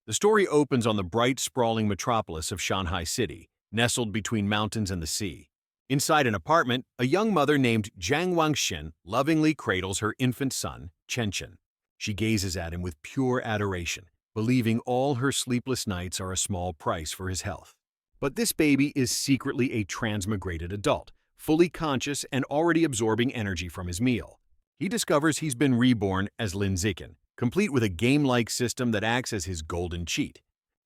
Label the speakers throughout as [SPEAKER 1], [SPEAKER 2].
[SPEAKER 1] The story opens on the bright, sprawling metropolis of Shanghai City, nestled between mountains and the sea. Inside an apartment, a young mother named Jiang Wangxin lovingly cradles her infant son, Chenchen. She gazes at him with pure adoration, believing all her sleepless nights are a small price for his health. But this baby is secretly a transmigrated adult, fully conscious and already absorbing energy from his meal. He discovers he's been reborn as Lin Ziken, complete with a game-like system that acts as his golden cheat.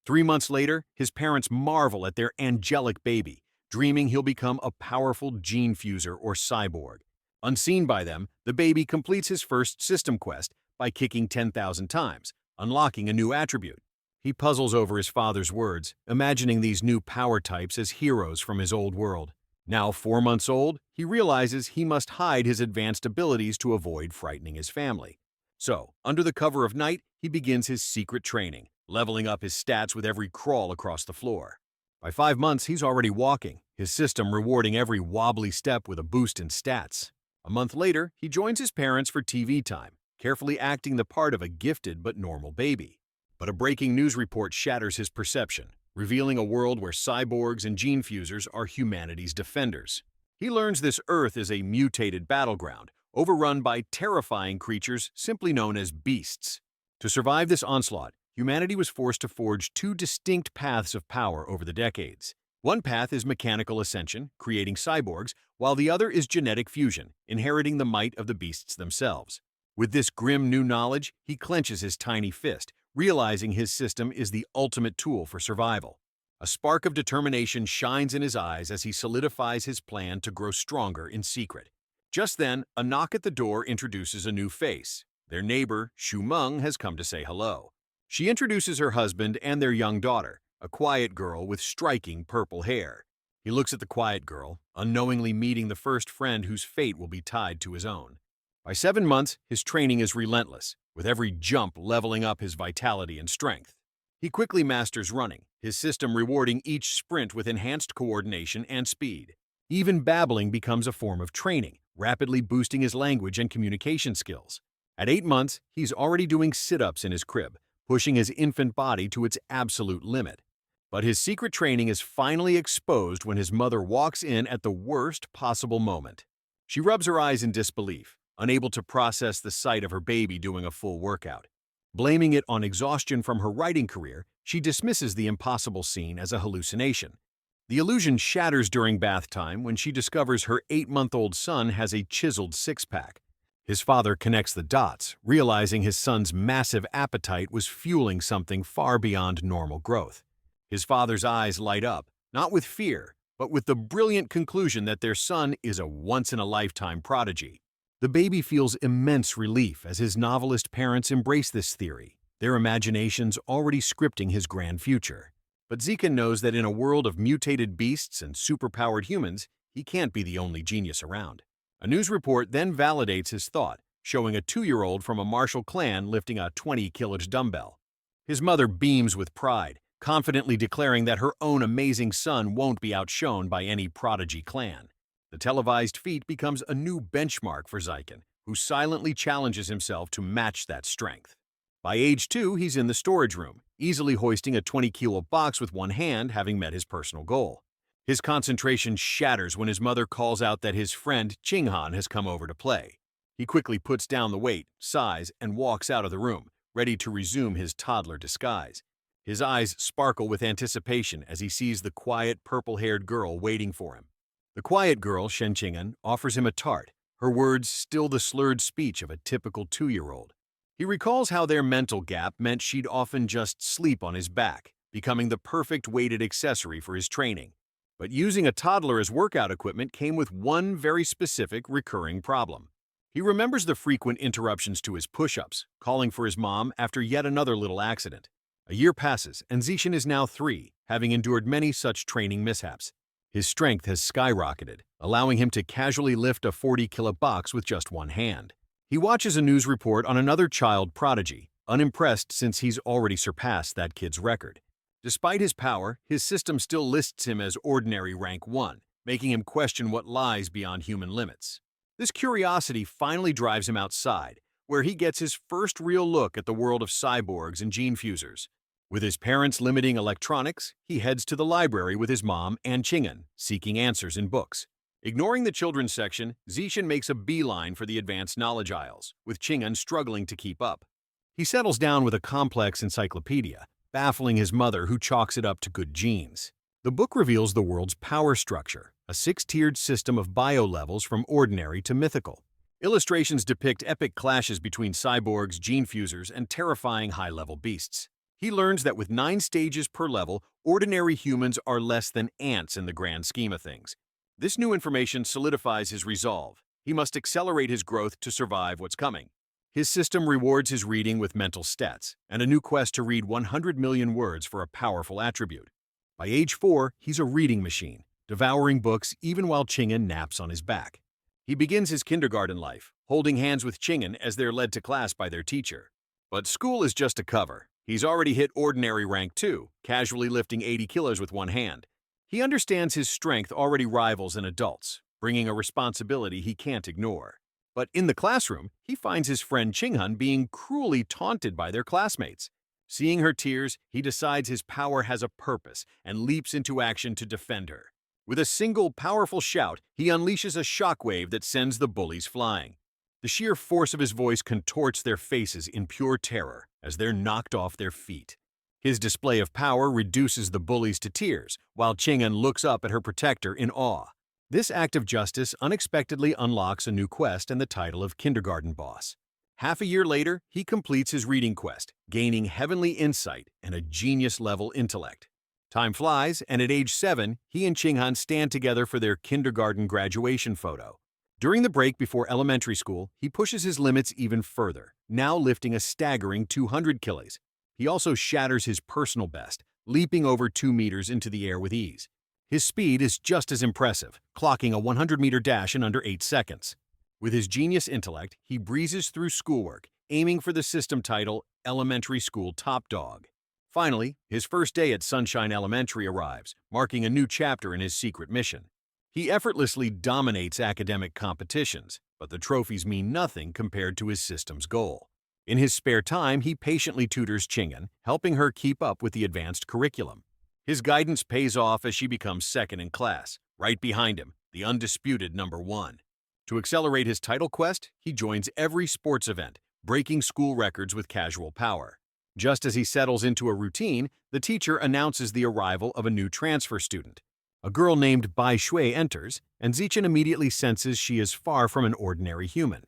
[SPEAKER 1] 3 months later, his parents marvel at their angelic baby, dreaming he'll become a powerful gene fuser or cyborg. Unseen by them, the baby completes his first system quest by kicking 10,000 times, unlocking a new attribute. He puzzles over his father's words, imagining these new power types as heroes from his old world. Now 4 months old, he realizes he must hide his advanced abilities to avoid frightening his family. So, under the cover of night, he begins his secret training, leveling up his stats with every crawl across the floor. By 5 months, he's already walking, his system rewarding every wobbly step with a boost in stats. A month later, he joins his parents for TV time, carefully acting the part of a gifted but normal baby. But a breaking news report shatters his perception, revealing a world where cyborgs and gene fusers are humanity's defenders. He learns this Earth is a mutated battleground, overrun by terrifying creatures simply known as beasts. To survive this onslaught, humanity was forced to forge two distinct paths of power over the decades. One path is mechanical ascension, creating cyborgs, while the other is genetic fusion, inheriting the might of the beasts themselves. With this grim new knowledge, he clenches his tiny fist, realizing his system is the ultimate tool for survival. A spark of determination shines in his eyes as he solidifies his plan to grow stronger in secret. Just then, a knock at the door introduces a new face. Their neighbor, Xu Meng, has come to say hello. She introduces her husband and their young daughter, a quiet girl with striking purple hair. He looks at the quiet girl, unknowingly meeting the first friend whose fate will be tied to his own. By 7 months, his training is relentless, with every jump leveling up his vitality and strength. He quickly masters running, his system rewarding each sprint with enhanced coordination and speed. Even babbling becomes a form of training, rapidly boosting his language and communication skills. At 8 months, he's already doing sit-ups in his crib, pushing his infant body to its absolute limit. But his secret training is finally exposed when his mother walks in at the worst possible moment. She rubs her eyes in disbelief, unable to process the sight of her baby doing a full workout. Blaming it on exhaustion from her writing career, she dismisses the impossible scene as a hallucination. The illusion shatters during bath time when she discovers her 8-month-old son has a chiseled six-pack. His father connects the dots, realizing his son's massive appetite was fueling something far beyond normal growth. His father's eyes light up, not with fear, but with the brilliant conclusion that their son is a once-in-a-lifetime prodigy. The baby feels immense relief as his novelist parents embrace this theory, their imaginations already scripting his grand future. But Ziken knows that in a world of mutated beasts and superpowered humans, he can't be the only genius around. A news report then validates his thought, showing a 2-year-old from a martial clan lifting a 20-kilo dumbbell. His mother beams with pride, confidently declaring that her own amazing son won't be outshone by any prodigy clan. The televised feat becomes a new benchmark for Ziken, who silently challenges himself to match that strength. By age 2, he's in the storage room, easily hoisting a 20-kilo box with one hand, having met his personal goal. His concentration shatters when his mother calls out that his friend Qinghan has come over to play. He quickly puts down the weight, sighs, and walks out of the room, ready to resume his toddler disguise. His eyes sparkle with anticipation as he sees the quiet, purple-haired girl waiting for him. The quiet girl, Shen Qing'an, offers him a tart, her words still the slurred speech of a typical 2-year-old. He recalls how their mental gap meant she'd often just sleep on his back, becoming the perfect weighted accessory for his training. But using a toddler as workout equipment came with one very specific recurring problem. He remembers the frequent interruptions to his push-ups, calling for his mom after yet another little accident. A year passes, and Zishan is now 3, having endured many such training mishaps. His strength has skyrocketed, allowing him to casually lift a 40-kilo box with just one hand. He watches a news report on another child prodigy, unimpressed since he's already surpassed that kid's record. Despite his power, his system still lists him as ordinary rank 1, making him question what lies beyond human limits. This curiosity finally drives him outside, where he gets his first real look at the world of cyborgs and gene fusers. With his parents limiting electronics, he heads to the library with his mom and Ching'an, seeking answers in books. Ignoring the children's section, Zishan makes a beeline for the advanced knowledge aisles, with Ching'an struggling to keep up. He settles down with a complex encyclopedia, baffling his mother who chalks it up to good genes. The book reveals the world's power structure, a six-tiered system of bio-levels from ordinary to mythical. Illustrations depict epic clashes between cyborgs, gene fusers, and terrifying high-level beasts. He learns that with 9 stages per level, ordinary humans are less than ants in the grand scheme of things. This new information solidifies his resolve. He must accelerate his growth to survive what's coming. His system rewards his reading with mental stats, and a new quest to read 100 million words for a powerful attribute. By age 4, he's a reading machine, devouring books even while Ching'an naps on his back. He begins his kindergarten life, holding hands with Ching'an as they're led to class by their teacher. But school is just a cover. He's already hit ordinary rank 2, casually lifting 80 kilos with one hand. He understands his strength already rivals an adult's, bringing a responsibility he can't ignore. But in the classroom, he finds his friend Ching'an being cruelly taunted by their classmates. Seeing her tears, he decides his power has a purpose and leaps into action to defend her. With a single powerful shout, he unleashes a shockwave that sends the bullies flying. The sheer force of his voice contorts their faces in pure terror as they're knocked off their feet. His display of power reduces the bullies to tears, while Ching'an looks up at her protector in awe. This act of justice unexpectedly unlocks a new quest and the title of kindergarten boss. Half a year later, he completes his reading quest, gaining heavenly insight and a genius-level intellect. Time flies, and at age 7, he and Ching'an stand together for their kindergarten graduation photo. During the break before elementary school, he pushes his limits even further, now lifting a staggering 200 kilos. He also shatters his personal best, leaping over 2 meters into the air with ease. His speed is just as impressive, clocking a 100-meter dash in under 8 seconds. With his genius intellect, he breezes through schoolwork, aiming for the system title Elementary School Top Dog. Finally, his first day at Sunshine Elementary arrives, marking a new chapter in his secret mission. He effortlessly dominates academic competitions, but the trophies mean nothing compared to his system's goal. In his spare time, he patiently tutors Ching'an, helping her keep up with the advanced curriculum. His guidance pays off as she becomes second in class, right behind him, the undisputed number 1. To accelerate his title quest, he joins every sports event, breaking school records with casual power. Just as he settles into a routine, the teacher announces the arrival of a new transfer student. A girl named Bai Shui enters, and Zichin immediately senses she is far from an ordinary human.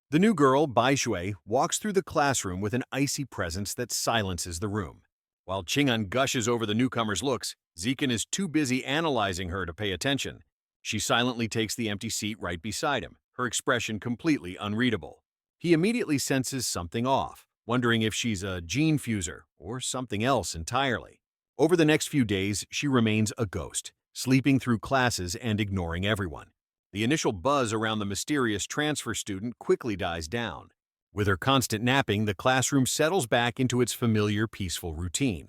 [SPEAKER 1] The new girl, Bai Shui, walks through the classroom with an icy presence that silences the room. While Ching'an gushes over the newcomer's looks, Zichin is too busy analyzing her to pay attention. She silently takes the empty seat right beside him, her expression completely unreadable. He immediately senses something off, wondering if she's a gene fuser or something else entirely. Over the next few days, she remains a ghost, sleeping through classes and ignoring everyone. The initial buzz around the mysterious transfer student quickly dies down. With her constant napping, the classroom settles back into its familiar, peaceful routine.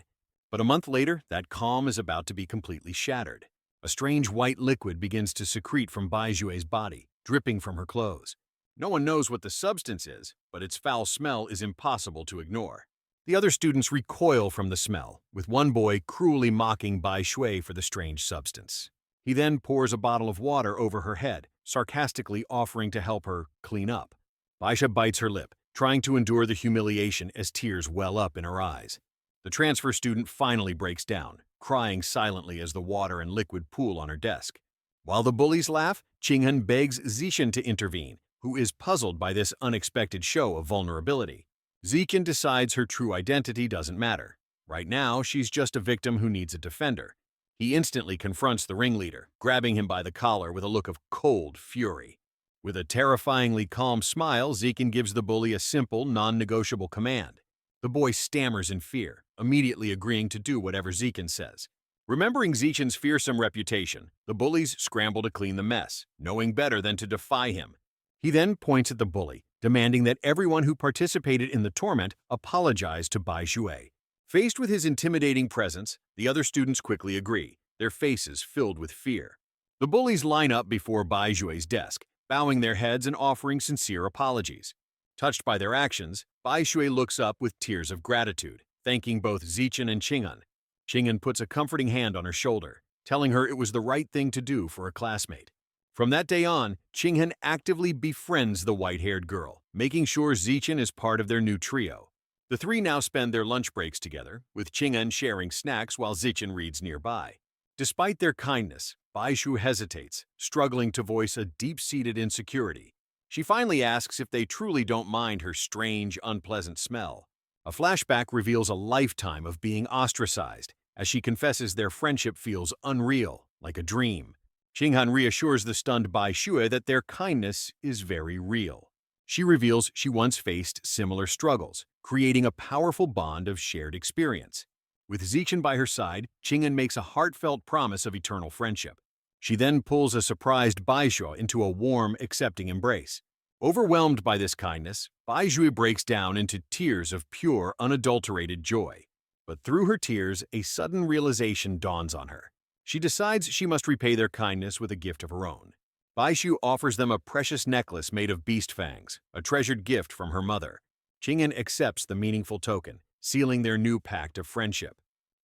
[SPEAKER 1] But a month later, that calm is about to be completely shattered. A strange white liquid begins to secrete from Bai Shui's body, dripping from her clothes. No one knows what the substance is, but its foul smell is impossible to ignore. The other students recoil from the smell, with one boy cruelly mocking Bai Shui for the strange substance. He then pours a bottle of water over her head, sarcastically offering to help her clean up. Bai Shui bites her lip, trying to endure the humiliation as tears well up in her eyes. The transfer student finally breaks down, crying silently as the water and liquid pool on her desk. While the bullies laugh, Ching'an begs Zishin to intervene, who is puzzled by this unexpected show of vulnerability. Zichin decides her true identity doesn't matter. Right now, she's just a victim who needs a defender. He instantly confronts the ringleader, grabbing him by the collar with a look of cold fury. With a terrifyingly calm smile, Zichin gives the bully a simple, non-negotiable command. The boy stammers in fear, immediately agreeing to do whatever Zichin says. Remembering Zichin's fearsome reputation, the bullies scramble to clean the mess, knowing better than to defy him. He then points at the bully, demanding that everyone who participated in the torment apologize to Bai Shui. Faced with his intimidating presence, the other students quickly agree, their faces filled with fear. The bullies line up before Bai Shui's desk, bowing their heads and offering sincere apologies. Touched by their actions, Bai Shui looks up with tears of gratitude, thanking both Zichen and Qing'an. Qing'an puts a comforting hand on her shoulder, telling her it was the right thing to do for a classmate. From that day on, Qing'an actively befriends the white-haired girl, making sure Zichen is part of their new trio. The three now spend their lunch breaks together, with Qing'an sharing snacks while Zichen reads nearby. Despite their kindness, Baishu hesitates, struggling to voice a deep-seated insecurity. She finally asks if they truly don't mind her strange, unpleasant smell. A flashback reveals a lifetime of being ostracized, as she confesses their friendship feels unreal, like a dream. Qing'an reassures the stunned Bai Shui that their kindness is very real. She reveals she once faced similar struggles, creating a powerful bond of shared experience. With Zichen by her side, Qing'an makes a heartfelt promise of eternal friendship. She then pulls a surprised Bai Shui into a warm, accepting embrace. Overwhelmed by this kindness, Bai Shui breaks down into tears of pure, unadulterated joy. But through her tears, a sudden realization dawns on her. She decides she must repay their kindness with a gift of her own. Baishu offers them a precious necklace made of beast fangs, a treasured gift from her mother. Qing'an accepts the meaningful token, sealing their new pact of friendship.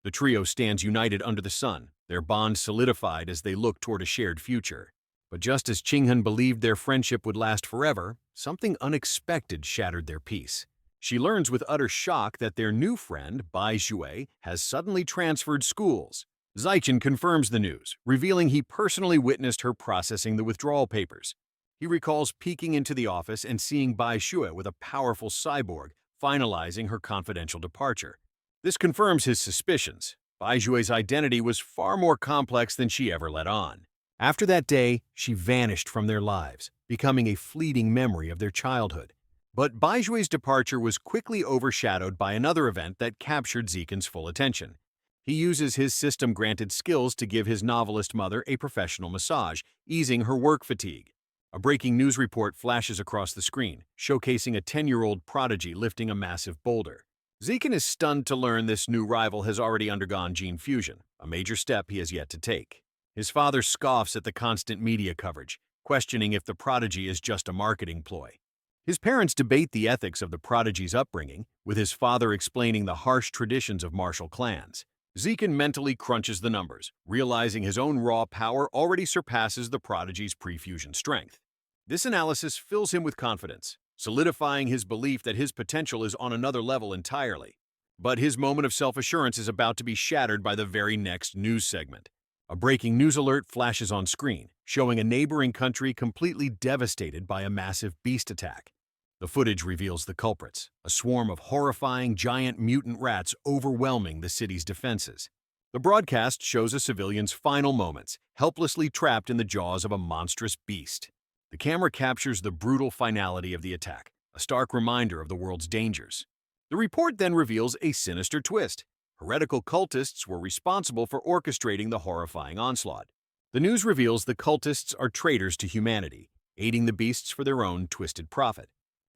[SPEAKER 1] The trio stands united under the sun, their bond solidified as they look toward a shared future. But just as Qing'an believed their friendship would last forever, something unexpected shattered their peace. She learns with utter shock that their new friend, Bai Shui, has suddenly transferred schools. Zichen confirms the news, revealing he personally witnessed her processing the withdrawal papers. He recalls peeking into the office and seeing Bai Shui with a powerful cyborg, finalizing her confidential departure. This confirms his suspicions. Bai Shui's identity was far more complex than she ever let on. After that day, she vanished from their lives, becoming a fleeting memory of their childhood. But Bai Shui's departure was quickly overshadowed by another event that captured Zichen's full attention. He uses his system-granted skills to give his novelist mother a professional massage, easing her work fatigue. A breaking news report flashes across the screen, showcasing a 10-year-old prodigy lifting a massive boulder. Zichen is stunned to learn this new rival has already undergone gene fusion, a major step he has yet to take. His father scoffs at the constant media coverage, questioning if the prodigy is just a marketing ploy. His parents debate the ethics of the prodigy's upbringing, with his father explaining the harsh traditions of martial clans. Zichen mentally crunches the numbers, realizing his own raw power already surpasses the prodigy's pre-fusion strength. This analysis fills him with confidence, solidifying his belief that his potential is on another level entirely. But his moment of self-assurance is about to be shattered by the very next news segment. A breaking news alert flashes on screen, showing a neighboring country completely devastated by a massive beast attack. The footage reveals the culprits, a swarm of horrifying giant mutant rats overwhelming the city's defenses. The broadcast shows a civilian's final moments, helplessly trapped in the jaws of a monstrous beast. The camera captures the brutal finality of the attack, a stark reminder of the world's dangers. The report then reveals a sinister twist. Heretical cultists were responsible for orchestrating the horrifying onslaught. The news reveals the cultists are traitors to humanity, aiding the beasts for their own twisted profit.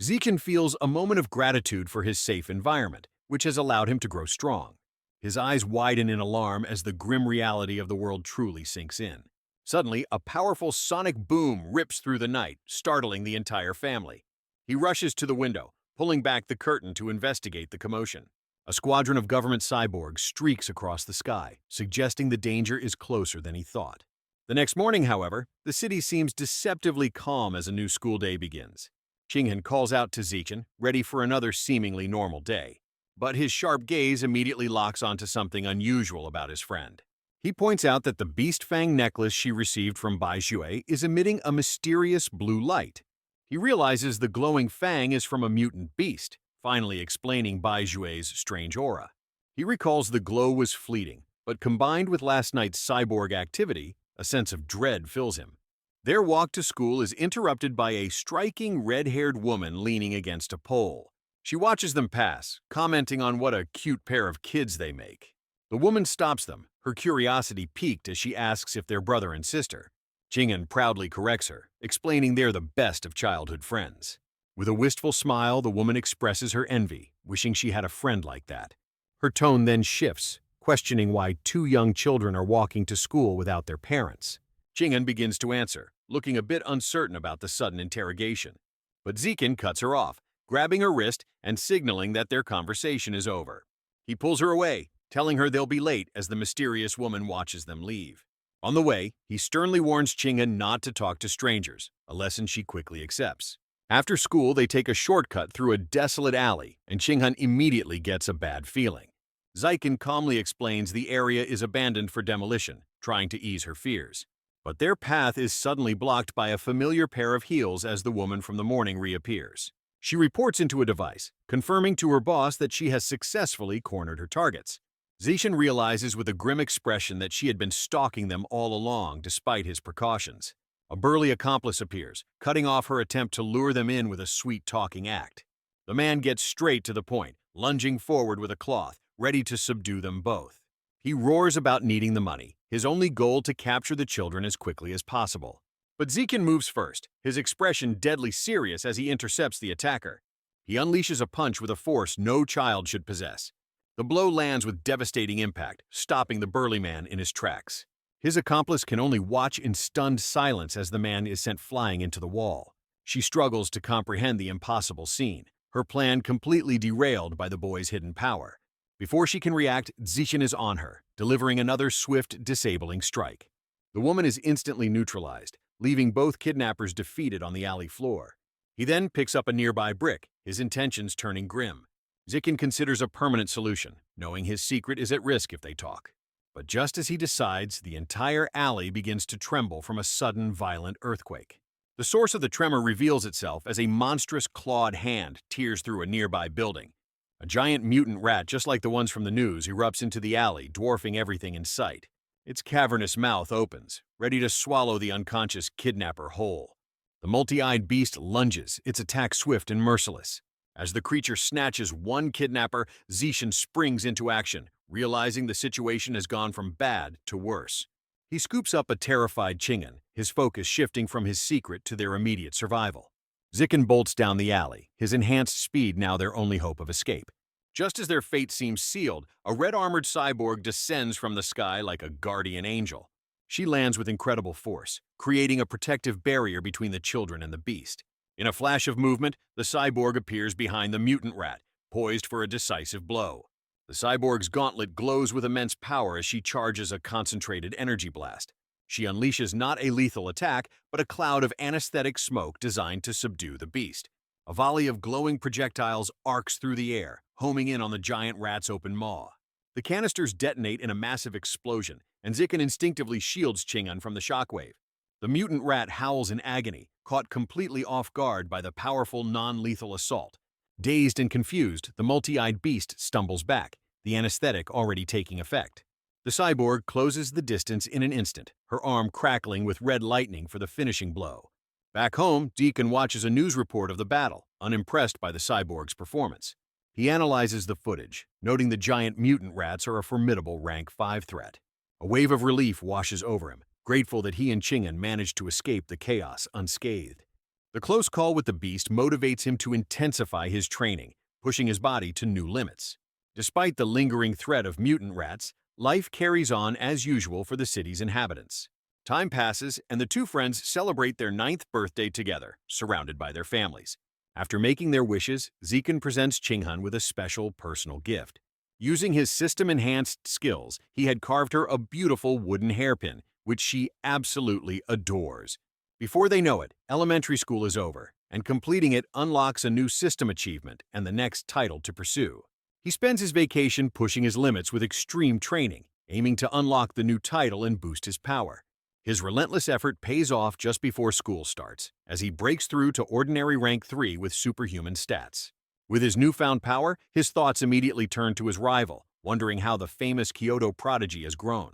[SPEAKER 1] Zichen feels a moment of gratitude for his safe environment, which has allowed him to grow strong. His eyes widen in alarm as the grim reality of the world truly sinks in. Suddenly, a powerful sonic boom rips through the night, startling the entire family. He rushes to the window, pulling back the curtain to investigate the commotion. A squadron of government cyborgs streaks across the sky, suggesting the danger is closer than he thought. The next morning, however, the city seems deceptively calm as a new school day begins. Qing'an calls out to Zichen, ready for another seemingly normal day. But his sharp gaze immediately locks onto something unusual about his friend. He points out that the beast fang necklace she received from Bai Shui is emitting a mysterious blue light. He realizes the glowing fang is from a mutant beast, finally explaining Bai Shui's strange aura. He recalls the glow was fleeting, but combined with last night's cyborg activity, a sense of dread fills him. Their walk to school is interrupted by a striking red-haired woman leaning against a pole. She watches them pass, commenting on what a cute pair of kids they make. The woman stops them, her curiosity piqued as she asks if they're brother and sister. Qing'an proudly corrects her, explaining they're the best of childhood friends. With a wistful smile, the woman expresses her envy, wishing she had a friend like that. Her tone then shifts, questioning why two young children are walking to school without their parents. Qing'an begins to answer, looking a bit uncertain about the sudden interrogation. But Zichen cuts her off, grabbing her wrist and signaling that their conversation is over. He pulls her away, telling her they'll be late as the mysterious woman watches them leave. On the way, he sternly warns Ching'an not to talk to strangers, a lesson she quickly accepts. After school, they take a shortcut through a desolate alley, and Ching'an immediately gets a bad feeling. Ziken calmly explains the area is abandoned for demolition, trying to ease her fears. But their path is suddenly blocked by a familiar pair of heels as the woman from the morning reappears. She reports into a device, confirming to her boss that she has successfully cornered her targets. Zishan realizes with a grim expression that she had been stalking them all along despite his precautions. A burly accomplice appears, cutting off her attempt to lure them in with a sweet-talking act. The man gets straight to the point, lunging forward with a cloth, ready to subdue them both. He roars about needing the money, his only goal to capture the children as quickly as possible. But Ziken moves first, his expression deadly serious as he intercepts the attacker. He unleashes a punch with a force no child should possess. The blow lands with devastating impact, stopping the burly man in his tracks. His accomplice can only watch in stunned silence as the man is sent flying into the wall. She struggles to comprehend the impossible scene, her plan completely derailed by the boy's hidden power. Before she can react, Zishan is on her, delivering another swift, disabling strike. The woman is instantly neutralized, leaving both kidnappers defeated on the alley floor. He then picks up a nearby brick, his intentions turning grim. Ziken considers a permanent solution, knowing his secret is at risk if they talk. But just as he decides, the entire alley begins to tremble from a sudden, violent earthquake. The source of the tremor reveals itself as a monstrous clawed hand tears through a nearby building. A giant mutant rat, just like the ones from the news, erupts into the alley, dwarfing everything in sight. Its cavernous mouth opens, ready to swallow the unconscious kidnapper whole. The multi-eyed beast lunges, its attack swift and merciless. As the creature snatches one kidnapper, Zishan springs into action, realizing the situation has gone from bad to worse. He scoops up a terrified Ching'an, his focus shifting from his secret to their immediate survival. Ziken bolts down the alley, his enhanced speed now their only hope of escape. Just as their fate seems sealed, a red-armored cyborg descends from the sky like a guardian angel. She lands with incredible force, creating a protective barrier between the children and the beast. In a flash of movement, the cyborg appears behind the mutant rat, poised for a decisive blow. The cyborg's gauntlet glows with immense power as she charges a concentrated energy blast. She unleashes not a lethal attack, but a cloud of anesthetic smoke designed to subdue the beast. A volley of glowing projectiles arcs through the air, homing in on the giant rat's open maw. The canisters detonate in a massive explosion, and Ziken instinctively shields Ching'an from the shockwave. The mutant rat howls in agony, caught completely off guard by the powerful non-lethal assault. Dazed and confused, the multi-eyed beast stumbles back, the anesthetic already taking effect. The cyborg closes the distance in an instant, her arm crackling with red lightning for the finishing blow. Back home, Deacon watches a news report of the battle, unimpressed by the cyborg's performance. He analyzes the footage, noting the giant mutant rats are a formidable rank 5 threat. A wave of relief washes over him, grateful that he and Ching'an managed to escape the chaos unscathed. The close call with the beast motivates him to intensify his training, pushing his body to new limits. Despite the lingering threat of mutant rats, life carries on as usual for the city's inhabitants. Time passes, and the two friends celebrate their 9th birthday together, surrounded by their families. After making their wishes, Ziken presents Ching'an with a special personal gift. Using his system-enhanced skills, he had carved her a beautiful wooden hairpin, which she absolutely adores. Before they know it, elementary school is over, and completing it unlocks a new system achievement and the next title to pursue. He spends his vacation pushing his limits with extreme training, aiming to unlock the new title and boost his power. His relentless effort pays off just before school starts, as he breaks through to ordinary rank 3 with superhuman stats. With his newfound power, his thoughts immediately turn to his rival, wondering how the famous Kyoto prodigy has grown.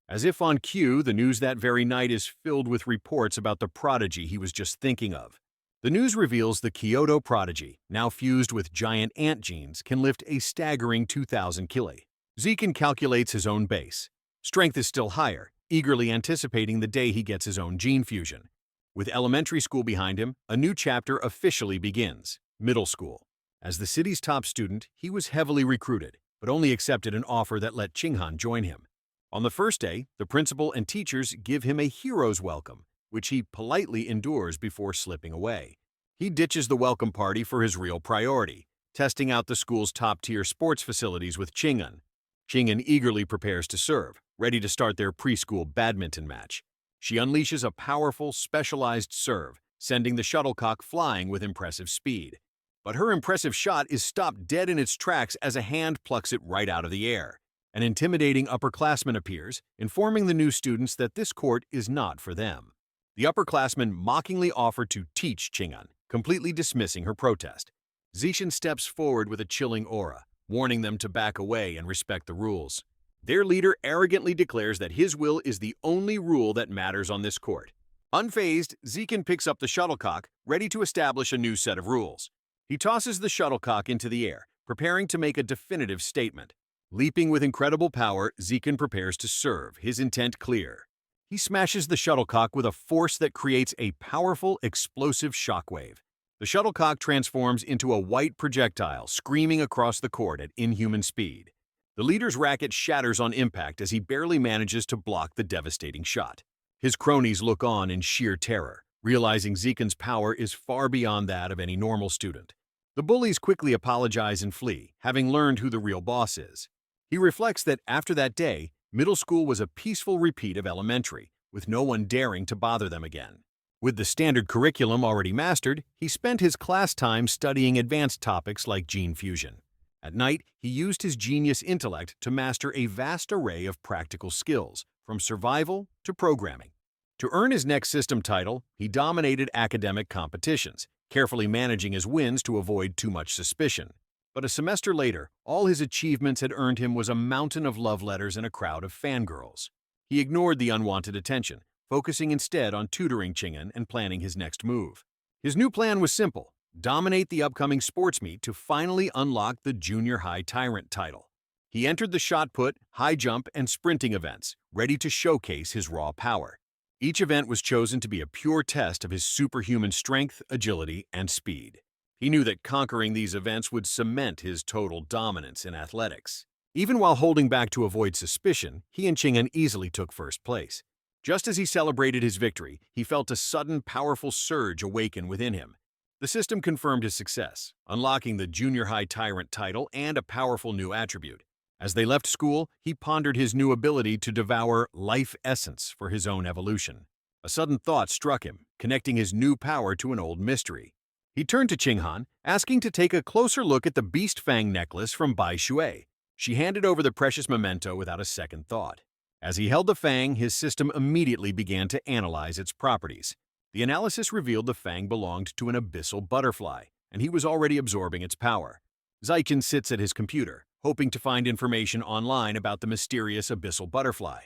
[SPEAKER 1] As if on cue, the news that very night is filled with reports about the prodigy he was just thinking of. The news reveals the Kyoto prodigy, now fused with giant ant genes, can lift a staggering 2,000 kili. Ziken calculates his own base. Strength is still higher, eagerly anticipating the day he gets his own gene fusion. With elementary school behind him, a new chapter officially begins, middle school. As the city's top student, he was heavily recruited, but only accepted an offer that let Ching'an join him. On the first day, the principal and teachers give him a hero's welcome, which he politely endures before slipping away. He ditches the welcome party for his real priority, testing out the school's top-tier sports facilities with Ching'an. Ching'an eagerly prepares to serve, ready to start their preschool badminton match. She unleashes a powerful, specialized serve, sending the shuttlecock flying with impressive speed. But her impressive shot is stopped dead in its tracks as a hand plucks it right out of the air. An intimidating upperclassman appears, informing the new students that this court is not for them. The upperclassman mockingly offered to teach Ching'an, completely dismissing her protest. Zichen steps forward with a chilling aura, warning them to back away and respect the rules. Their leader arrogantly declares that his will is the only rule that matters on this court. Unfazed, Zichen picks up the shuttlecock, ready to establish a new set of rules. He tosses the shuttlecock into the air, preparing to make a definitive statement. Leaping with incredible power, Zichen prepares to serve, his intent clear. He smashes the shuttlecock with a force that creates a powerful, explosive shockwave. The shuttlecock transforms into a white projectile, screaming across the court at inhuman speed. The leader's racket shatters on impact as he barely manages to block the devastating shot. His cronies look on in sheer terror, realizing Zichen's power is far beyond that of any normal student. The bullies quickly apologize and flee, having learned who the real boss is. He reflects that after that day, middle school was a peaceful repeat of elementary, with no one daring to bother them again. With the standard curriculum already mastered, he spent his class time studying advanced topics like gene fusion. At night, he used his genius intellect to master a vast array of practical skills, from survival to programming. To earn his next system title, he dominated academic competitions, carefully managing his wins to avoid too much suspicion. But a semester later, all his achievements had earned him was a mountain of love letters and a crowd of fangirls. He ignored the unwanted attention, focusing instead on tutoring Ching'an and planning his next move. His new plan was simple: dominate the upcoming sports meet to finally unlock the junior high tyrant title. He entered the shot put, high jump, and sprinting events, ready to showcase his raw power. Each event was chosen to be a pure test of his superhuman strength, agility, and speed. He knew that conquering these events would cement his total dominance in athletics. Even while holding back to avoid suspicion, he and Ching'an easily took first place. Just as he celebrated his victory, he felt a sudden, powerful surge awaken within him. The system confirmed his success, unlocking the junior high tyrant title and a powerful new attribute. As they left school, he pondered his new ability to devour life essence for his own evolution. A sudden thought struck him, connecting his new power to an old mystery. He turned to Ching'an, asking to take a closer look at the Beast Fang necklace from Bai Shui. She handed over the precious memento without a second thought. As he held the fang, his system immediately began to analyze its properties. The analysis revealed the fang belonged to an abyssal butterfly, and he was already absorbing its power. Zichen sits at his computer, hoping to find information online about the mysterious abyssal butterfly.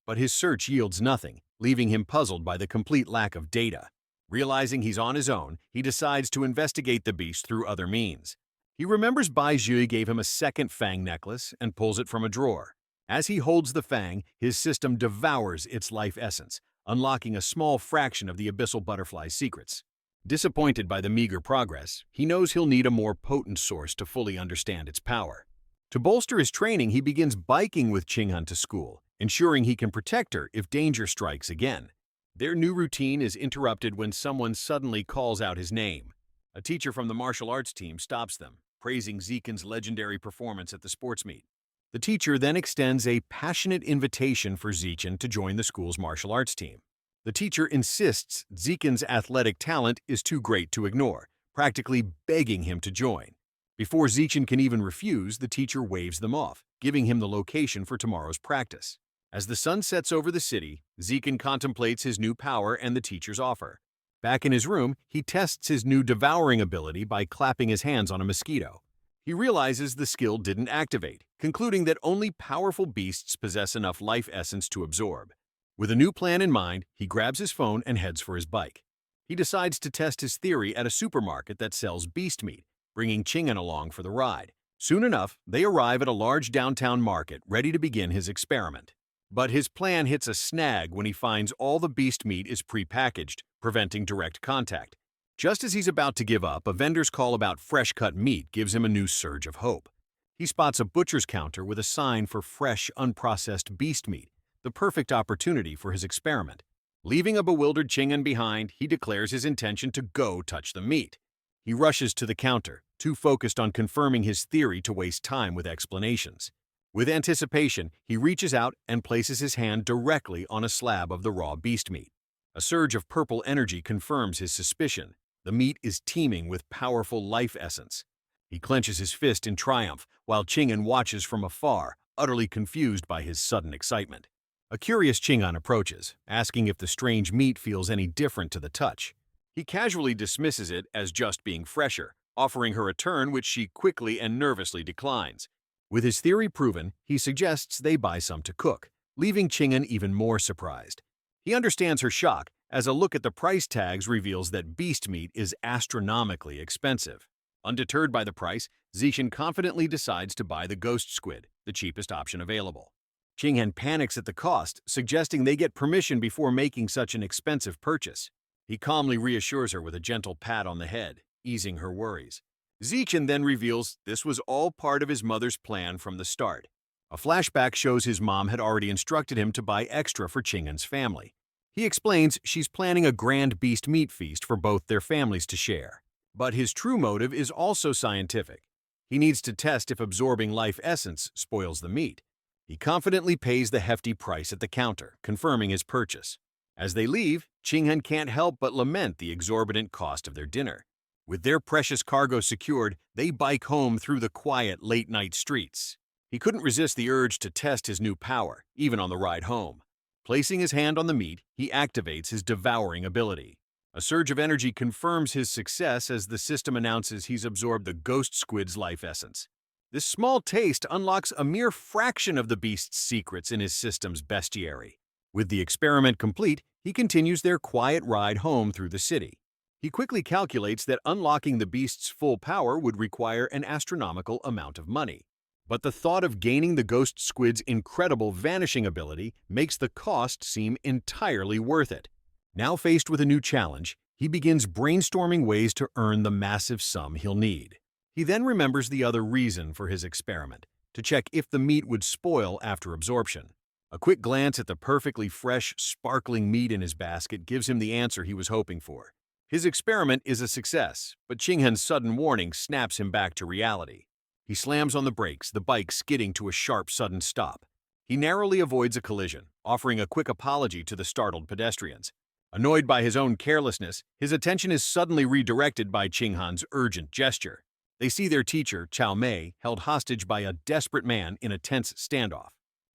[SPEAKER 1] But his search yields nothing, leaving him puzzled by the complete lack of data. Realizing he's on his own, he decides to investigate the beast through other means. He remembers Bai Zhui gave him a second fang necklace and pulls it from a drawer. As he holds the fang, his system devours its life essence, unlocking a small fraction of the abyssal butterfly's secrets. Disappointed by the meager progress, he knows he'll need a more potent source to fully understand its power. To bolster his training, he begins biking with Ching'an to school, ensuring he can protect her if danger strikes again. Their new routine is interrupted when someone suddenly calls out his name. A teacher from the martial arts team stops them, praising Zichen's legendary performance at the sports meet. The teacher then extends a passionate invitation for Zichen to join the school's martial arts team. The teacher insists Zichen's athletic talent is too great to ignore, practically begging him to join. Before Zichen can even refuse, the teacher waves them off, giving him the location for tomorrow's practice. As the sun sets over the city, Zichen contemplates his new power and the teacher's offer. Back in his room, he tests his new devouring ability by clapping his hands on a mosquito. He realizes the skill didn't activate, concluding that only powerful beasts possess enough life essence to absorb. With a new plan in mind, he grabs his phone and heads for his bike. He decides to test his theory at a supermarket that sells beast meat, bringing Ching'an along for the ride. Soon enough, they arrive at a large downtown market ready to begin his experiment. But his plan hits a snag when he finds all the beast meat is pre-packaged, preventing direct contact. Just as he's about to give up, a vendor's call about fresh-cut meat gives him a new surge of hope. He spots a butcher's counter with a sign for fresh, unprocessed beast meat, the perfect opportunity for his experiment. Leaving a bewildered Ching'an behind, he declares his intention to go touch the meat. He rushes to the counter, too focused on confirming his theory to waste time with explanations. With anticipation, he reaches out and places his hand directly on a slab of the raw beast meat. A surge of purple energy confirms his suspicion. The meat is teeming with powerful life essence. He clenches his fist in triumph, while Ching-an watches from afar, utterly confused by his sudden excitement. A curious Ching-an approaches, asking if the strange meat feels any different to the touch. He casually dismisses it as just being fresher, offering her a turn which she quickly and nervously declines. With his theory proven, he suggests they buy some to cook, leaving Ching-an even more surprised. He understands her shock, as a look at the price tags reveals that beast meat is astronomically expensive. Undeterred by the price, Zichen confidently decides to buy the ghost squid, the cheapest option available. Ching-han panics at the cost, suggesting they get permission before making such an expensive purchase. He calmly reassures her with a gentle pat on the head, easing her worries. Zichen then reveals this was all part of his mother's plan from the start. A flashback shows his mom had already instructed him to buy extra for Ching-han's family. He explains she's planning a grand beast meat feast for both their families to share. But his true motive is also scientific. He needs to test if absorbing life essence spoils the meat. He confidently pays the hefty price at the counter, confirming his purchase. As they leave, Ching-han can't help but lament the exorbitant cost of their dinner. With their precious cargo secured, they bike home through the quiet, late-night streets. He couldn't resist the urge to test his new power, even on the ride home. Placing his hand on the meat, he activates his devouring ability. A surge of energy confirms his success as the system announces he's absorbed the ghost squid's life essence. This small taste unlocks a mere fraction of the beast's secrets in his system's bestiary. With the experiment complete, he continues their quiet ride home through the city. He quickly calculates that unlocking the beast's full power would require an astronomical amount of money. But the thought of gaining the ghost squid's incredible vanishing ability makes the cost seem entirely worth it. Now faced with a new challenge, he begins brainstorming ways to earn the massive sum he'll need. He then remembers the other reason for his experiment, to check if the meat would spoil after absorption. A quick glance at the perfectly fresh, sparkling meat in his basket gives him the answer he was hoping for. His experiment is a success, but Ching-han's sudden warning snaps him back to reality. He slams on the brakes, the bike skidding to a sharp, sudden stop. He narrowly avoids a collision, offering a quick apology to the startled pedestrians. Annoyed by his own carelessness, his attention is suddenly redirected by Ching-han's urgent gesture. They see their teacher, Chow Mei, held hostage by a desperate man in a tense standoff.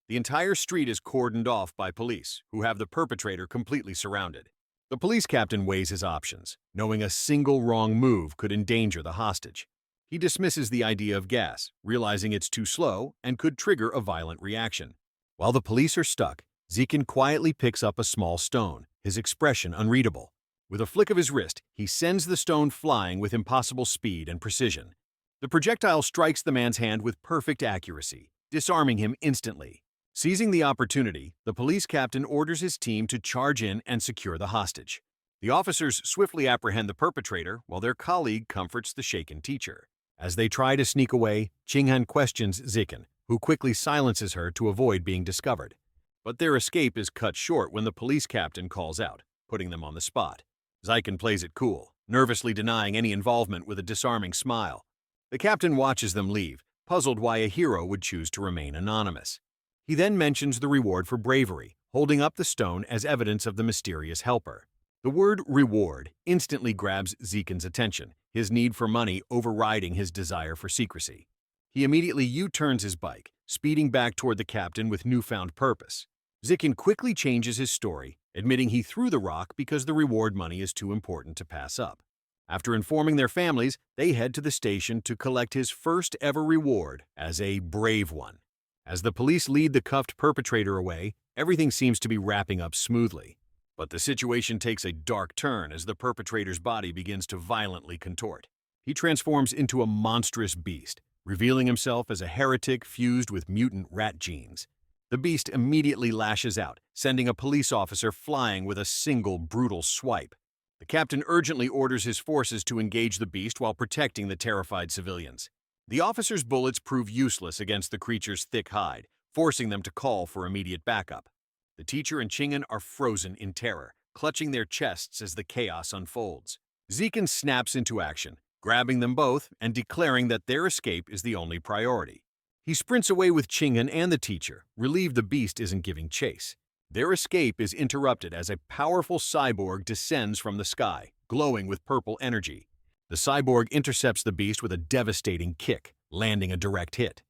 [SPEAKER 1] The entire street is cordoned off by police, who have the perpetrator completely surrounded. The police captain weighs his options, knowing a single wrong move could endanger the hostage. He dismisses the idea of gas, realizing it's too slow and could trigger a violent reaction. While the police are stuck, Zichen quietly picks up a small stone, his expression unreadable. With a flick of his wrist, he sends the stone flying with impossible speed and precision. The projectile strikes the man's hand with perfect accuracy, disarming him instantly. Seizing the opportunity, the police captain orders his team to charge in and secure the hostage. The officers swiftly apprehend the perpetrator, while their colleague comforts the shaken teacher. As they try to sneak away, Ching-han questions Zichen, who quickly silences her to avoid being discovered. But their escape is cut short when the police captain calls out, putting them on the spot. Zichen plays it cool, nervously denying any involvement with a disarming smile. The captain watches them leave, puzzled why a hero would choose to remain anonymous. He then mentions the reward for bravery, holding up the stone as evidence of the mysterious helper. The word reward instantly grabs Zichen's attention, his need for money overriding his desire for secrecy. He immediately U-turns his bike, speeding back toward the captain with newfound purpose. Zichen quickly changes his story, admitting he threw the rock because the reward money is too important to pass up. After informing their families, they head to the station to collect his first ever reward as a brave one. As the police lead the cuffed perpetrator away, everything seems to be wrapping up smoothly. But the situation takes a dark turn as the perpetrator's body begins to violently contort. He transforms into a monstrous beast, revealing himself as a heretic fused with mutant rat genes. The beast immediately lashes out, sending a police officer flying with a single brutal swipe. The captain urgently orders his forces to engage the beast while protecting the terrified civilians. The officer's bullets prove useless against the creature's thick hide, forcing them to call for immediate backup. The teacher and Ching-an are frozen in terror, clutching their chests as the chaos unfolds. Zichen snaps into action, grabbing them both and declaring that their escape is the only priority. He sprints away with Chingan and the teacher, relieved the beast isn't giving chase. Their escape is interrupted as a powerful cyborg descends from the sky, glowing with purple energy. The cyborg intercepts the beast with a devastating kick, landing a direct hit.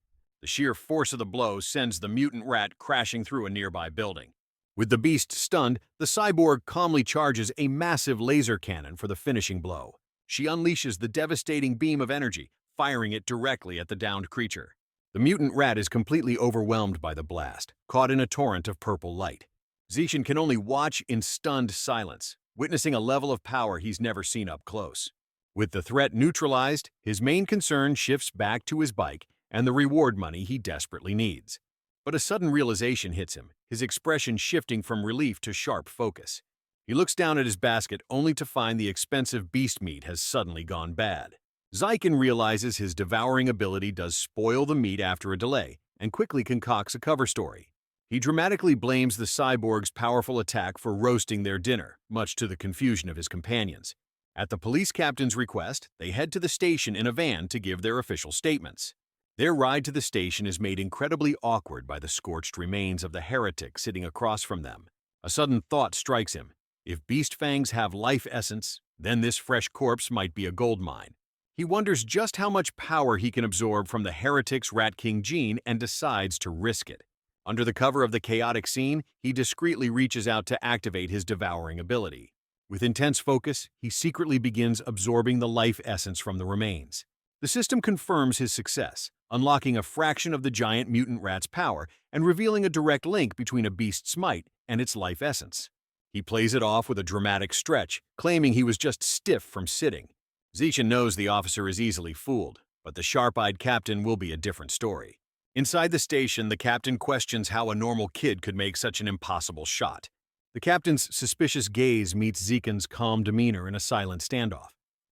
[SPEAKER 1] The sheer force of the blow sends the mutant rat crashing through a nearby building. With the beast stunned, the cyborg calmly charges a massive laser cannon for the finishing blow. She unleashes the devastating beam of energy, firing it directly at the downed creature. The mutant rat is completely overwhelmed by the blast, caught in a torrent of purple light. Zishan can only watch in stunned silence, witnessing a level of power he's never seen up close. With the threat neutralized, his main concern shifts back to his bike and the reward money he desperately needs. But a sudden realization hits him, his expression shifting from relief to sharp focus. He looks down at his basket only to find the expensive beast meat has suddenly gone bad. Zykan realizes his devouring ability does spoil the meat after a delay, and quickly concocts a cover story. He dramatically blames the cyborg's powerful attack for roasting their dinner, much to the confusion of his companions. At the police captain's request, they head to the station in a van to give their official statements. Their ride to the station is made incredibly awkward by the scorched remains of the heretic sitting across from them. A sudden thought strikes him. If beast fangs have life essence, then this fresh corpse might be a gold mine. He wonders just how much power he can absorb from the heretic's Rat King gene and decides to risk it. Under the cover of the chaotic scene, he discreetly reaches out to activate his devouring ability. With intense focus, he secretly begins absorbing the life essence from the remains. The system confirms his success, unlocking a fraction of the giant mutant rat's power and revealing a direct link between a beast's might and its life essence. He plays it off with a dramatic stretch, claiming he was just stiff from sitting. Zishan knows the officer is easily fooled, but the sharp-eyed captain will be a different story. Inside the station, the captain questions how a normal kid could make such an impossible shot. The captain's suspicious gaze meets Zikan's calm demeanor in a silent standoff.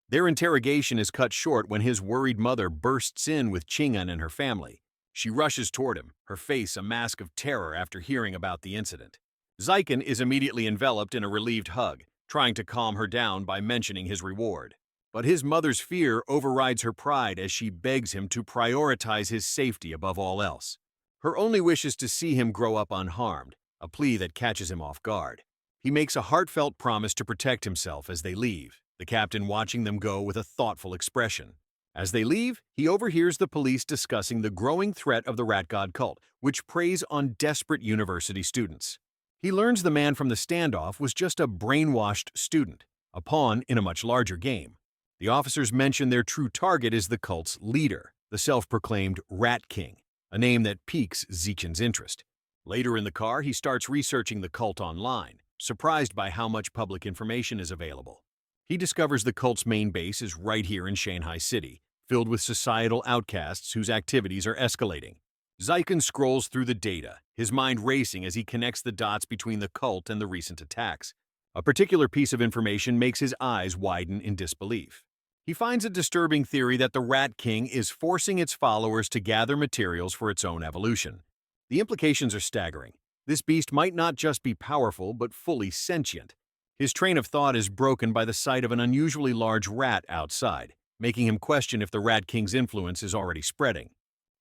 [SPEAKER 1] Their interrogation is cut short when his worried mother bursts in with Chingan and her family. She rushes toward him, her face a mask of terror after hearing about the incident. Zykan is immediately enveloped in a relieved hug, trying to calm her down by mentioning his reward. But his mother's fear overrides her pride as she begs him to prioritize his safety above all else. Her only wish is to see him grow up unharmed, a plea that catches him off guard. He makes a heartfelt promise to protect himself as they leave, the captain watching them go with a thoughtful expression. As they leave, he overhears the police discussing the growing threat of the Rat God cult, which preys on desperate university students. He learns the man from the standoff was just a brainwashed student, a pawn in a much larger game. The officers mention their true target is the cult's leader, the self-proclaimed Rat King, a name that piques Zichan's interest. Later in the car, he starts researching the cult online, surprised by how much public information is available. He discovers the cult's main base is right here in Shanghai City, filled with societal outcasts whose activities are escalating. Zykan scrolls through the data, his mind racing as he connects the dots between the cult and the recent attacks. A particular piece of information makes his eyes widen in disbelief. He finds a disturbing theory that the Rat King is forcing its followers to gather materials for its own evolution. The implications are staggering. This beast might not just be powerful, but fully sentient. His train of thought is broken by the sight of an unusually large rat outside, making him question if the Rat King's influence is already spreading.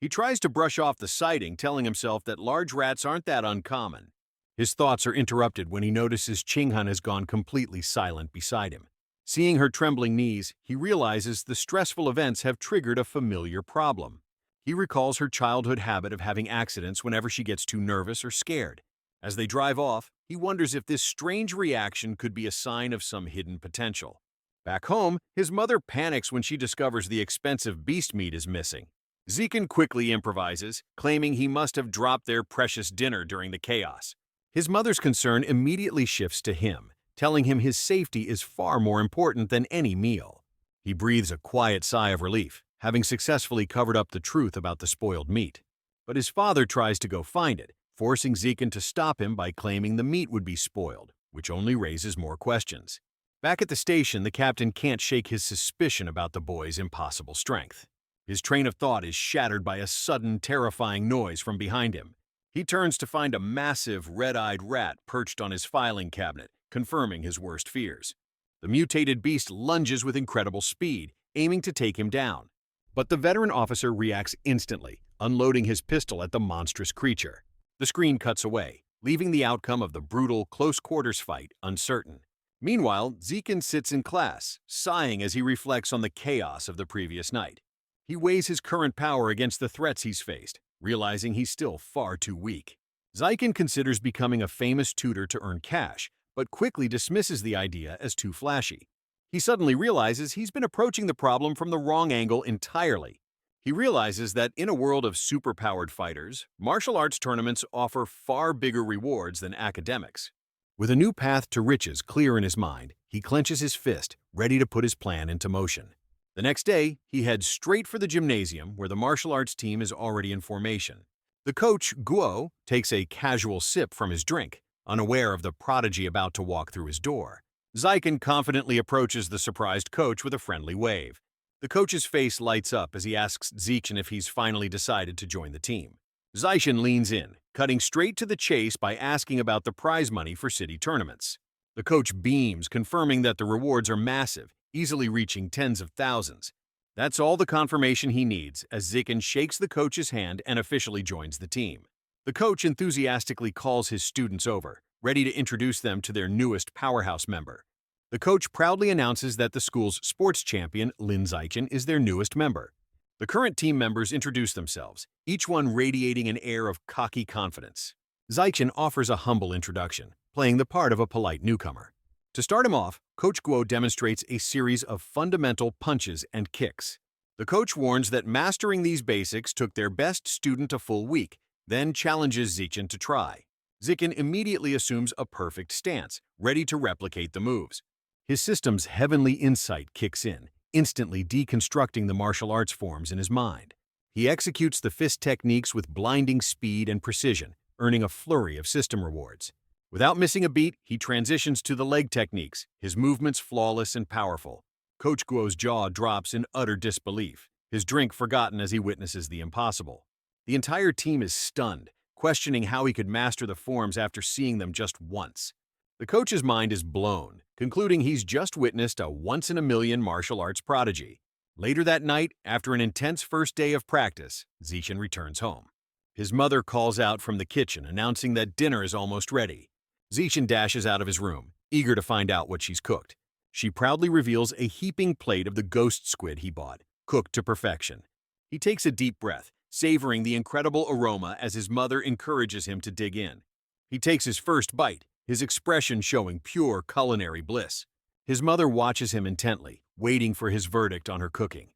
[SPEAKER 1] He tries to brush off the sighting, telling himself that large rats aren't that uncommon. His thoughts are interrupted when he notices Chingan has gone completely silent beside him. Seeing her trembling knees, he realizes the stressful events have triggered a familiar problem. He recalls her childhood habit of having accidents whenever she gets too nervous or scared. As they drive off, he wonders if this strange reaction could be a sign of some hidden potential. Back home, his mother panics when she discovers the expensive beast meat is missing. Zikan quickly improvises, claiming he must have dropped their precious dinner during the chaos. His mother's concern immediately shifts to him, telling him his safety is far more important than any meal. He breathes a quiet sigh of relief, having successfully covered up the truth about the spoiled meat. But his father tries to go find it, forcing Zikan to stop him by claiming the meat would be spoiled, which only raises more questions. Back at the station, the captain can't shake his suspicion about the boy's impossible strength. His train of thought is shattered by a sudden, terrifying noise from behind him. He turns to find a massive, red-eyed rat perched on his filing cabinet, confirming his worst fears. The mutated beast lunges with incredible speed, aiming to take him down. But the veteran officer reacts instantly, unloading his pistol at the monstrous creature. The screen cuts away, leaving the outcome of the brutal, close-quarters fight uncertain. Meanwhile, Zikin sits in class, sighing as he reflects on the chaos of the previous night. He weighs his current power against the threats he's faced, realizing he's still far too weak. Zikin considers becoming a famous tutor to earn cash, but quickly dismisses the idea as too flashy. He suddenly realizes he's been approaching the problem from the wrong angle entirely. He realizes that in a world of superpowered fighters, martial arts tournaments offer far bigger rewards than academics. With a new path to riches clear in his mind, he clenches his fist, ready to put his plan into motion. The next day, he heads straight for the gymnasium where the martial arts team is already in formation. The coach, Guo, takes a casual sip from his drink, unaware of the prodigy about to walk through his door. Zikin confidently approaches the surprised coach with a friendly wave. The coach's face lights up as he asks Zikin if he's finally decided to join the team. Zikin leans in, cutting straight to the chase by asking about the prize money for city tournaments. The coach beams, confirming that the rewards are massive, easily reaching tens of thousands. That's all the confirmation he needs as Zikin shakes the coach's hand and officially joins the team. The coach enthusiastically calls his students over, ready to introduce them to their newest powerhouse member. The coach proudly announces that the school's sports champion, Lin Zikin, is their newest member. The current team members introduce themselves, each one radiating an air of cocky confidence. Zikin offers a humble introduction, playing the part of a polite newcomer. To start him off, Coach Guo demonstrates a series of fundamental punches and kicks. The coach warns that mastering these basics took their best student a full week, then challenges Zikin to try. Zikin immediately assumes a perfect stance, ready to replicate the moves. His system's heavenly insight kicks in, instantly deconstructing the martial arts forms in his mind. He executes the fist techniques with blinding speed and precision, earning a flurry of system rewards. Without missing a beat, he transitions to the leg techniques, his movements flawless and powerful. Coach Guo's jaw drops in utter disbelief, his drink forgotten as he witnesses the impossible. The entire team is stunned, questioning how he could master the forms after seeing them just once. The coach's mind is blown, concluding he's just witnessed a once-in-a-million martial arts prodigy. Later that night, after an intense first day of practice, Zikin returns home. His mother calls out from the kitchen, announcing that dinner is almost ready. Zikin dashes out of his room, eager to find out what she's cooked. She proudly reveals a heaping plate of the ghost squid he bought, cooked to perfection. He takes a deep breath, savoring the incredible aroma as his mother encourages him to dig in. He takes his first bite, his expression showing pure culinary bliss. His mother watches him intently, waiting for his verdict on her cooking.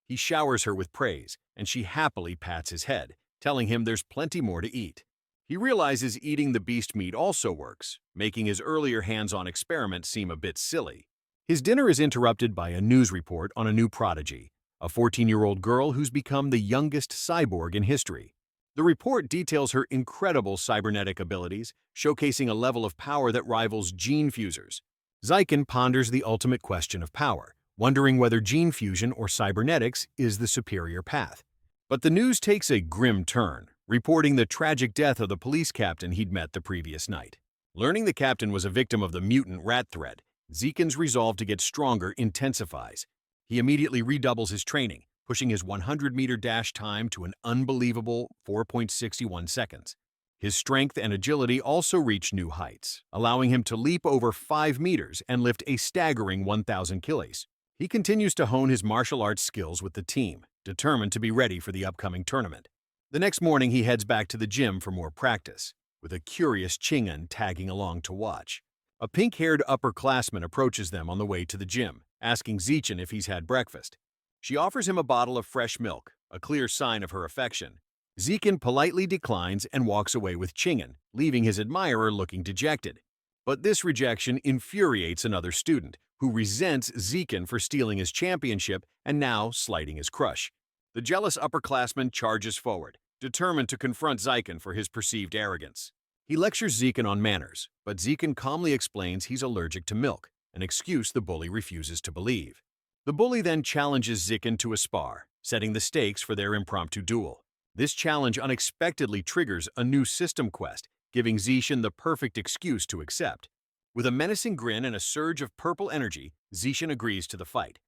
[SPEAKER 1] He showers her with praise, and she happily pats his head, telling him there's plenty more to eat. He realizes eating the beast meat also works, making his earlier hands-on experiment seem a bit silly. His dinner is interrupted by a news report on a new prodigy, a 14-year-old girl who's become the youngest cyborg in history. The report details her incredible cybernetic abilities, showcasing a level of power that rivals gene fusers. Zikin ponders the ultimate question of power, wondering whether gene fusion or cybernetics is the superior path. But the news takes a grim turn, reporting the tragic death of the police captain he'd met the previous night. Learning the captain was a victim of the mutant rat threat, Zikin's resolve to get stronger intensifies. He immediately redoubles his training, pushing his 100-meter dash time to an unbelievable 4.61 seconds. His strength and agility also reach new heights, allowing him to leap over 5 meters and lift a staggering 1,000 kilos. He continues to hone his martial arts skills with the team, determined to be ready for the upcoming tournament. The next morning, he heads back to the gym for more practice, with a curious Chingan tagging along to watch. A pink-haired upperclassman approaches them on the way to the gym, asking Zikin if he's had breakfast. She offers him a bottle of fresh milk, a clear sign of her affection. Zikin politely declines and walks away with Chingan, leaving his admirer looking dejected. But this rejection infuriates another student, who resents Zikin for stealing his championship and now slighting his crush. The jealous upperclassman charges forward, determined to confront Zikin for his perceived arrogance. He lectures Zikin on manners, but Zikin calmly explains he's allergic to milk, an excuse the bully refuses to believe. The bully then challenges Zikin to a spar, setting the stakes for their impromptu duel. This challenge unexpectedly triggers a new system quest, giving Zikin the perfect excuse to accept. With a menacing grin and a surge of purple energy, Zikin agrees to the fight.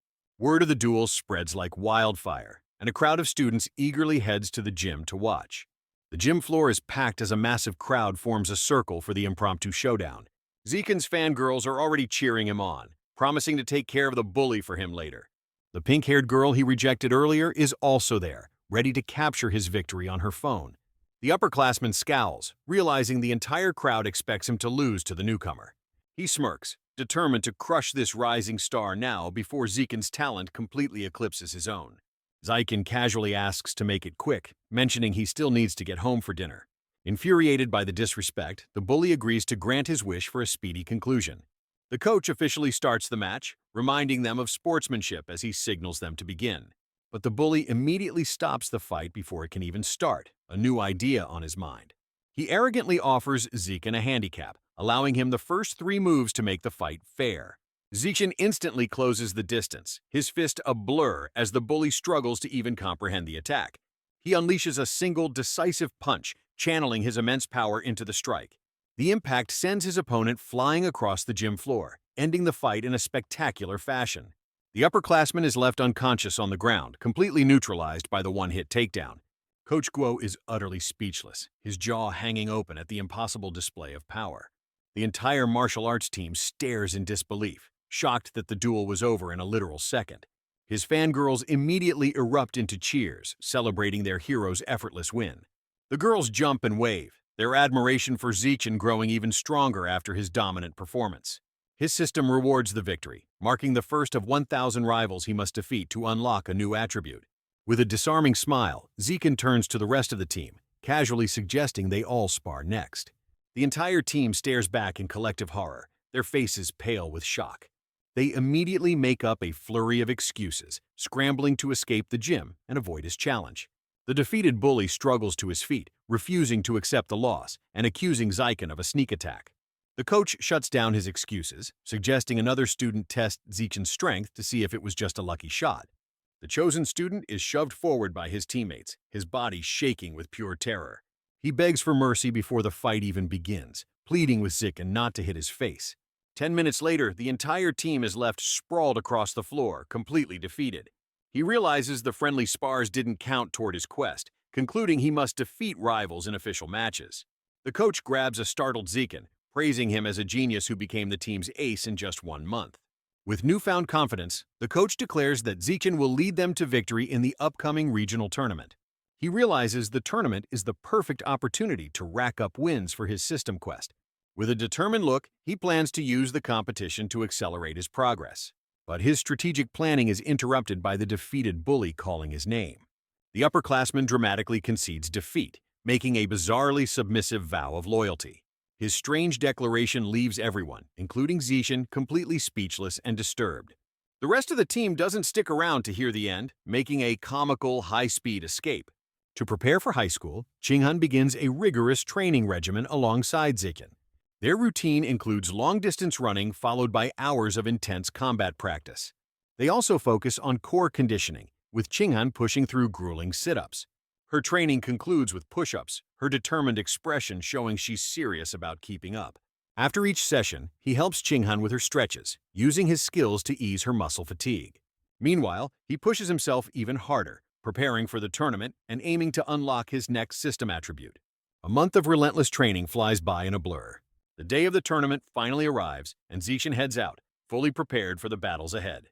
[SPEAKER 1] Word of the duel spreads like wildfire, and a crowd of students eagerly heads to the gym to watch. The gym floor is packed as a massive crowd forms a circle for the impromptu showdown. Zekin's fangirls are already cheering him on, promising to take care of the bully for him later. The pink-haired girl he rejected earlier is also there, ready to capture his victory on her phone. The upperclassman scowls, realizing the entire crowd expects him to lose to the newcomer. He smirks, determined to crush this rising star now before Zekin's talent completely eclipses his own. Zeiken casually asks to make it quick, mentioning he still needs to get home for dinner. Infuriated by the disrespect, the bully agrees to grant his wish for a speedy conclusion. The coach officially starts the match, reminding them of sportsmanship as he signals them to begin. But the bully immediately stops the fight before it can even start, a new idea on his mind. He arrogantly offers Zeiken a handicap, allowing him the first 3 moves to make the fight fair. Zeiken instantly closes the distance, his fist a blur as the bully struggles to even comprehend the attack. He unleashes a single, decisive punch, channeling his immense power into the strike. The impact sends his opponent flying across the gym floor, ending the fight in a spectacular fashion. The upperclassman is left unconscious on the ground, completely neutralized by the one-hit takedown. Coach Guo is utterly speechless, his jaw hanging open at the impossible display of power. The entire martial arts team stares in disbelief, shocked that the duel was over in a literal second. His fangirls immediately erupt into cheers, celebrating their hero's effortless win. The girls jump and wave, their admiration for Zeiken growing even stronger after his dominant performance. His system rewards the victory, marking the first of 1,000 rivals he must defeat to unlock a new attribute. With a disarming smile, Zeiken turns to the rest of the team, casually suggesting they all spar next. The entire team stares back in collective horror, their faces pale with shock. They immediately make up a flurry of excuses, scrambling to escape the gym and avoid his challenge. The defeated bully struggles to his feet, refusing to accept the loss and accusing Zeiken of a sneak attack. The coach shuts down his excuses, suggesting another student test Zeiken's strength to see if it was just a lucky shot. The chosen student is shoved forward by his teammates, his body shaking with pure terror. He begs for mercy before the fight even begins, pleading with Zeiken not to hit his face. 10 minutes later, the entire team is left sprawled across the floor, completely defeated. He realizes the friendly spars didn't count toward his quest, concluding he must defeat rivals in official matches. The coach grabs a startled Zeiken, praising him as a genius who became the team's ace in just 1 month. With newfound confidence, the coach declares that Zeiken will lead them to victory in the upcoming regional tournament. He realizes the tournament is the perfect opportunity to rack up wins for his system quest. With a determined look, he plans to use the competition to accelerate his progress. But his strategic planning is interrupted by the defeated bully calling his name. The upperclassman dramatically concedes defeat, making a bizarrely submissive vow of loyalty. His strange declaration leaves everyone, including Zeiken, completely speechless and disturbed. The rest of the team doesn't stick around to hear the end, making a comical, high-speed escape. To prepare for high school, Chinghan begins a rigorous training regimen alongside Zeiken. Their routine includes long-distance running followed by hours of intense combat practice. They also focus on core conditioning, with Chinghan pushing through grueling sit-ups. Her training concludes with push-ups, her determined expression showing she's serious about keeping up. After each session, he helps Chinghan with her stretches, using his skills to ease her muscle fatigue. Meanwhile, he pushes himself even harder, preparing for the tournament and aiming to unlock his next system attribute. A month of relentless training flies by in a blur. The day of the tournament finally arrives, and Zeiken heads out, fully prepared for the battles ahead.